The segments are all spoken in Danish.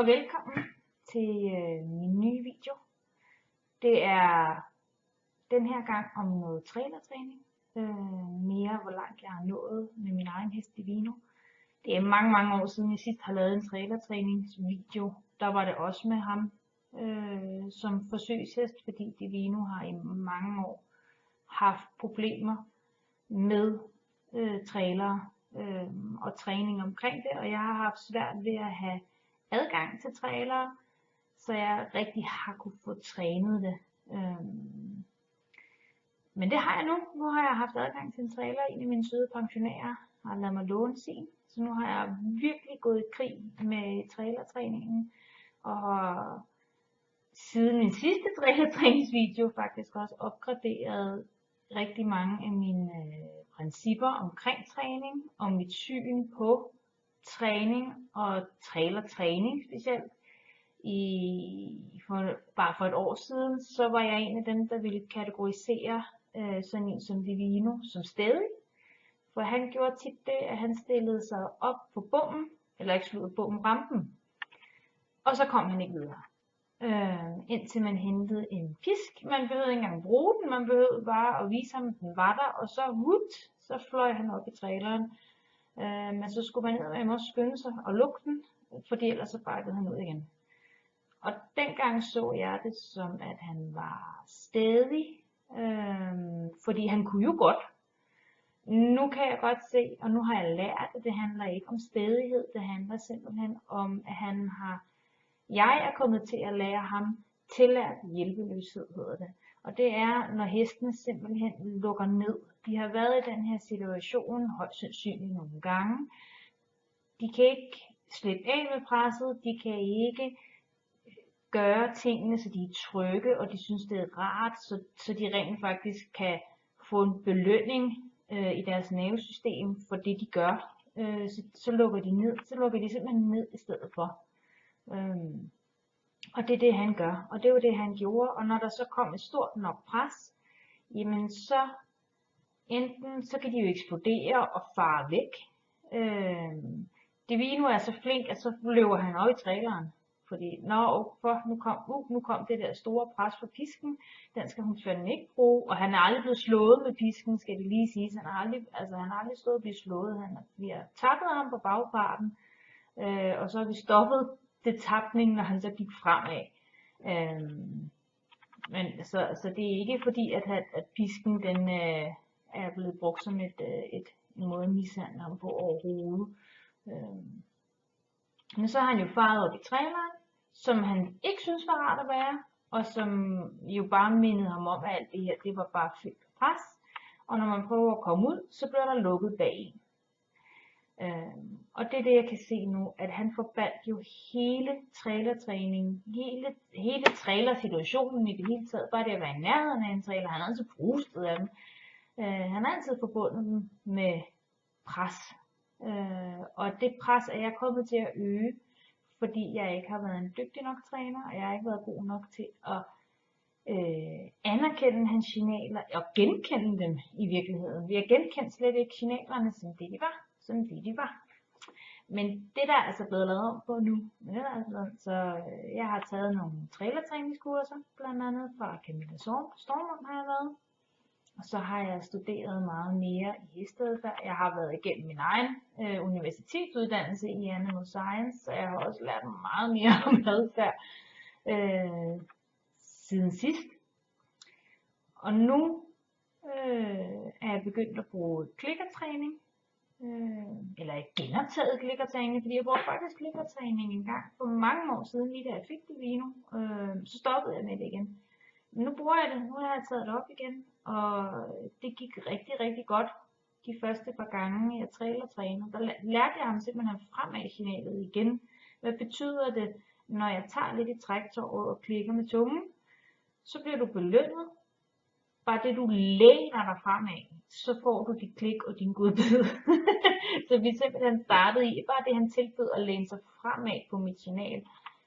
og velkommen til min nye video. Det er den her gang om noget trailertræning. Mere hvor langt jeg har nået med min egen hest Divino. Det er mange år siden jeg sidst har lavet en trailertræningsvideo. Der var det også med ham som forsøgshest, fordi Divino har i mange år haft problemer med trailere og træning omkring det, og jeg har haft svært ved at have adgang til trailere, så jeg rigtig har kunne få trænet det. Men det har jeg nu. Nu har jeg haft adgang til en trailer. En af mine søde pensionærer har ladet mig låne sin, så nu har jeg virkelig gået i krig med trailertræningen, og siden min sidste trailertræningsvideo faktisk også opgraderet rigtig mange af mine principper omkring træning, og mit syn på træning og trailertræning specielt. Bare for et år siden, så var jeg en af dem, der ville kategorisere sådan en som Divino som stædig. For han gjorde tit det, at han stillede sig op på bommen, eller ikke slået bommen, rampen, og så kom han ikke videre. Indtil man hentede en pisk. Man behøvede ikke engang bruge den, man behøvede bare at vise ham, at den var der, og så fløj han op i traileren. Men så skulle man ned med også skynde sig og lukke den, fordi ellers så bakkede han ud igen. Og dengang så jeg det som, at han var stædig, fordi han kunne jo godt. Nu kan jeg godt se, og nu har jeg lært, at det handler ikke om stædighed, det handler simpelthen om, at jeg er kommet til at lære ham tillært hjælpeløshed, hedder det. Og det er, når hestene simpelthen lukker ned. De har været i den her situation højst sandsynligt nogle gange. De kan ikke slippe af med presset, de kan ikke gøre tingene, så de er trygge, og de synes, det er rart, så de rent faktisk kan få en belønning i deres nervesystem for det, de gør. Så lukker de ned, så lukker de simpelthen ned i stedet for. Og det er det, han gør, og det var det, han gjorde. Og når der så kom et stort nok pres, jamen så enten så kan de jo eksplodere og fare væk. Divino er så flink, at så løber han op i traileren. Fordi nu kom det der store pres for pisken, den skal hun fandme ikke bruge, og han er aldrig blevet slået med pisken, skal det lige siges. Han har aldrig stået og blive slået, vi har tappet ham på bagparten, og så har vi stoppet det tapning, når han så gik fremad. Men så det er ikke fordi, at pisken den er blevet brugt som en måde at mishandle ham på overhovedet. Men så har han jo faret op i traileren, som han ikke synes var rart at være, og som jo bare mindede ham om, at alt det her, det var bare fyldt pres. Og når man prøver at komme ud, så bliver der lukket bag en. Og det er det, jeg kan se nu, at han forbandt jo hele trailertræningen, hele trailersituationen i det hele taget, bare det at være i nærheden af en trailer. Han har altid brustet af dem. Han har altid forbundet dem med pres. Og det pres er jeg kommet til at øge, fordi jeg ikke har været en dygtig nok træner, og jeg har ikke været god nok til at anerkende hans signaler og genkende dem i virkeligheden. Vi har genkendt slet ikke signalerne, som de var. Men det der er altså blevet lavet om på nu. Så jeg har taget nogle trailertræningskurser, blandt andet fra Camilla Stormund har jeg været. Og så har jeg studeret meget mere i hesteadfærd. Jeg har været igennem min egen universitetsuddannelse i Animal Science, så jeg har også lært meget mere om adfærd siden sidst. Og nu er jeg begyndt at bruge klikkertræning, eller jeg genoptaget klikkertræning, fordi jeg brugte faktisk klikkertræning en gang for mange år siden, lige da jeg fik Divino, så stoppede jeg med det igen. Men nu bruger jeg det, nu har jeg taget det op igen, og det gik rigtig godt de første par gange jeg trailertræner. Der lærte jeg ham simpelthen fremad signalet igen. Hvad betyder det, når jeg tager lidt i træktøjet og klikker med tungen, så bliver du belønnet. Bare det du læner dig fremad, så får du dit klik og din godbid. Så vi simpelthen startede i, bare det han tilbød at læne sig fremad på mit signal,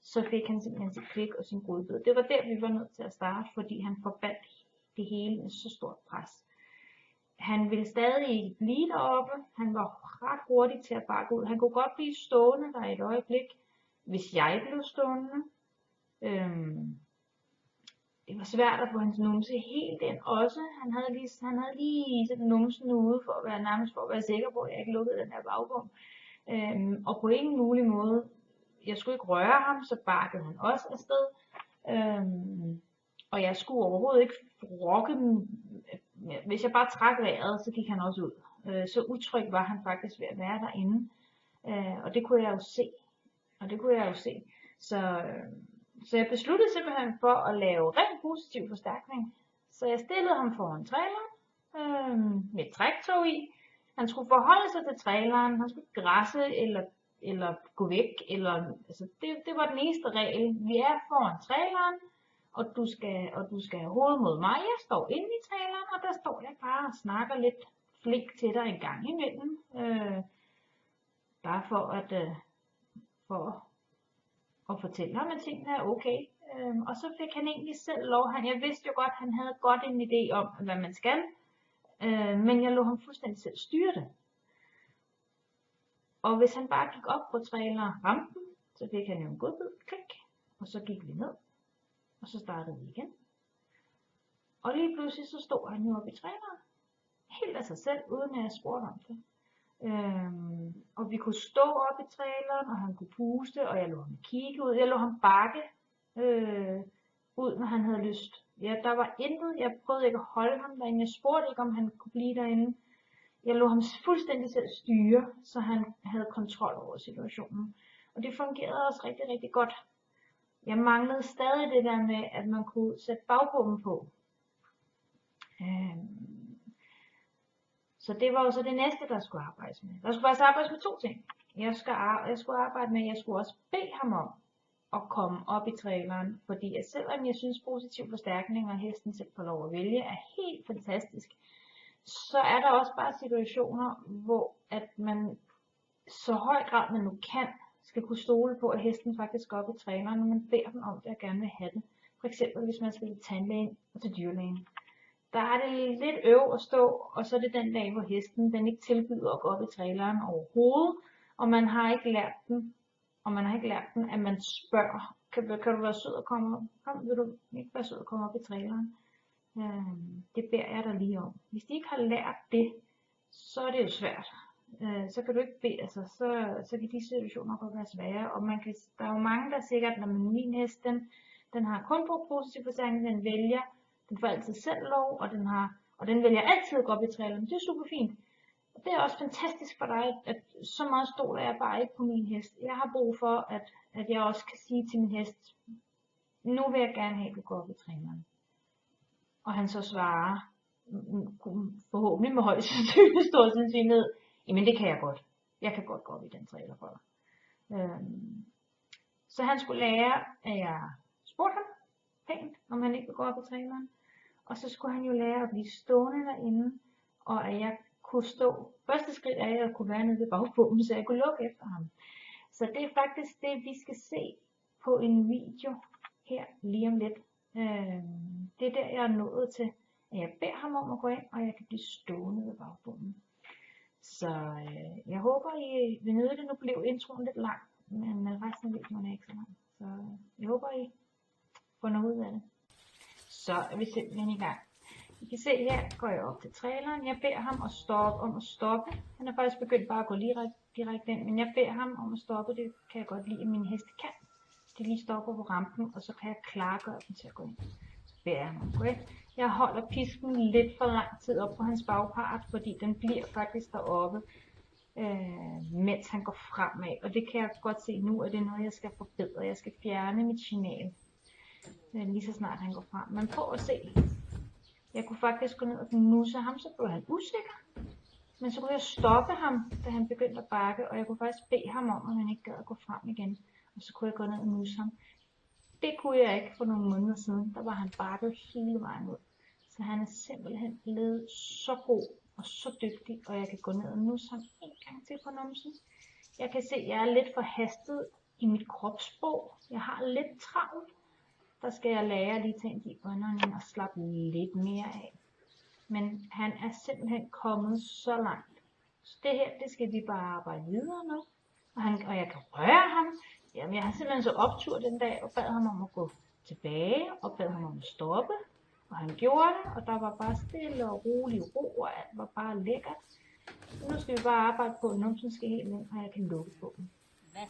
så fik han simpelthen sit klik og sin godbid. Det var der vi var nødt til at starte, fordi han forbandt det hele med så stort pres. Han ville stadig ikke blive deroppe. Han var ret hurtig til at bakke ud. Han kunne godt blive stående der et øjeblik, hvis jeg blev stående. Det var svært at få hans numse helt ind også. Han havde lige sådan numsen ude for at være nærmest for at være sikker på, at jeg ikke lukkede den her bagbom. Og på ingen mulig måde, jeg skulle ikke røre ham, så bakkede han også afsted. Og jeg skulle overhovedet ikke rokke dem. Hvis jeg bare trak vejret, så gik han også ud. Så utryg var han faktisk ved at være derinde. Og det kunne jeg jo se. Så jeg besluttede simpelthen for at lave rent positiv forstærkning. Så jeg stillede ham foran traileren med et træktog i. Han skulle forholde sig til traileren. Han skulle græsse eller gå væk. Altså det var den eneste regel. Vi er foran traileren, og du skal have hovedet mod mig. Jeg står inde i traileren, og der står jeg bare og snakker lidt flink til dig en gang imellem. Bare for at fortælle ham, at tingene er okay. Og så fik han egentlig selv lov. Jeg vidste jo godt, at han havde godt en idé om, hvad man skal. Men jeg lå ham fuldstændig selv styre det. Og hvis han bare gik op på traileren og ramte den, så fik han jo en godbid, klik, og så gik vi ned. Og så startede vi igen. Og lige pludselig så stod han jo oppe i traileren. Helt af sig selv, uden at jeg spurgte om det. Og vi kunne stå op i traileren, og han kunne puste, og jeg lå ham kigge ud. Jeg lå ham bakke ud, når han havde lyst. Ja, der var intet. Jeg prøvede ikke at holde ham derinde. Jeg spurgte ikke, om han kunne blive derinde. Jeg lå ham fuldstændig selv styre, så han havde kontrol over situationen. Og det fungerede også rigtig, rigtig godt. Jeg manglede stadig det der med, at man kunne sætte bagbommen på. Så det var jo så det næste, der skulle arbejdes med. Der skulle faktisk arbejdes med 2 ting. Jeg skulle arbejde med, at jeg skulle også bede ham om at komme op i traileren. Fordi at selvom jeg synes positiv forstærkning, og hesten selv får lov at vælge, er helt fantastisk, så er der også bare situationer, hvor at man så høj grad man nu kan, skal kunne stole på, at hesten faktisk går op i traileren, når man beder dem om det og gerne vil have det. For eksempel hvis man skal til tandlægen og til dyrlægen. Der er det lidt at stå, og så er det den dag, hvor hesten den ikke tilbyder at gå op i traileren overhovedet, og man har ikke lært den, at man spørger, kan du være sød at komme op? Vil du ikke være sød at komme op i traileren? Det beder jeg dig lige om. Hvis de ikke har lært det, så er det jo svært. Så kan du ikke bede, altså, så kan de situationer godt være svære, og der er jo mange, der sikkert, når min hest, den har kun brugt positiv forstærkning, den får altid selv lov, og den vælger altid at gå op i traileren. Det er super fint. Og det er også fantastisk for dig, at så meget stoler jeg bare ikke på min hest. Jeg har brug for, at jeg også kan sige til min hest, nu vil jeg gerne have, at du går op i traileren. Og han så svarer, forhåbentlig med højst sandsynlig stor sandsynlighed, jamen det kan jeg godt. Jeg kan godt gå op i den trailer for dig. Så han skulle lære, at jeg spurgte ham pænt, om han ikke ville gå op i traileren. Og så skulle han jo lære at blive stående derinde, og at jeg kunne stå. Første skridt er, at jeg kunne være nede ved bagbommen, så jeg kunne lukke efter ham. Så det er faktisk det, vi skal se på en video her lige om lidt. Det er der, jeg er nået til, at jeg beder ham om at gå ind, og jeg kan blive stående ved bagbommen. Så jeg håber, I vil nyde det. Nu blev introen lidt lang, men resten af videoen er ikke så lang. Så jeg håber, I får noget ud af det. Så er vi simpelthen i gang. I kan se her, går jeg op til traileren. Jeg beder ham om at stoppe. Han er faktisk begyndt bare at gå direkte ind, men jeg beder ham om at stoppe. Det kan jeg godt lide, at min heste kan. De lige stopper på rampen, og så kan jeg klargøre dem til at gå ind. Så beder jeg ham om at gå ind. Jeg holder pisken lidt for lang tid op på hans bagpart, fordi den bliver faktisk deroppe, mens han går fremad. Og det kan jeg godt se nu, at det er noget, jeg skal forbedre. Jeg skal fjerne mit signal, lige så snart han går frem. Men prøv at se. Jeg kunne faktisk gå ned og nusse ham, så blev han usikker. Men så kunne jeg stoppe ham, da han begyndte at bakke, og jeg kunne faktisk bede ham om, at han ikke gad at gå frem igen. Og så kunne jeg gå ned og nusse ham. Det kunne jeg ikke for nogle måneder siden. Der var han bakket hele vejen ud. Så han er simpelthen blevet så god og så dygtig, og jeg kan gå ned og nusse ham en gang til på numsen. Jeg kan se, at jeg er lidt forhastet i mit kropssprog. Jeg har lidt travlt. Der skal jeg lære lige til de ånderne og slappe lidt mere af. Men han er simpelthen kommet så langt. Så det her, det skal vi bare arbejde videre med. Og jeg kan røre ham. Jamen, jeg havde simpelthen så optur den dag, og bad ham om at gå tilbage, og bad ham om at stoppe. Og han gjorde det, og der var bare stille og rolig ro, og alt var bare lækkert. Nu skal vi bare arbejde på, at numsen skal helt ind, og jeg kan lukke på den. Hvad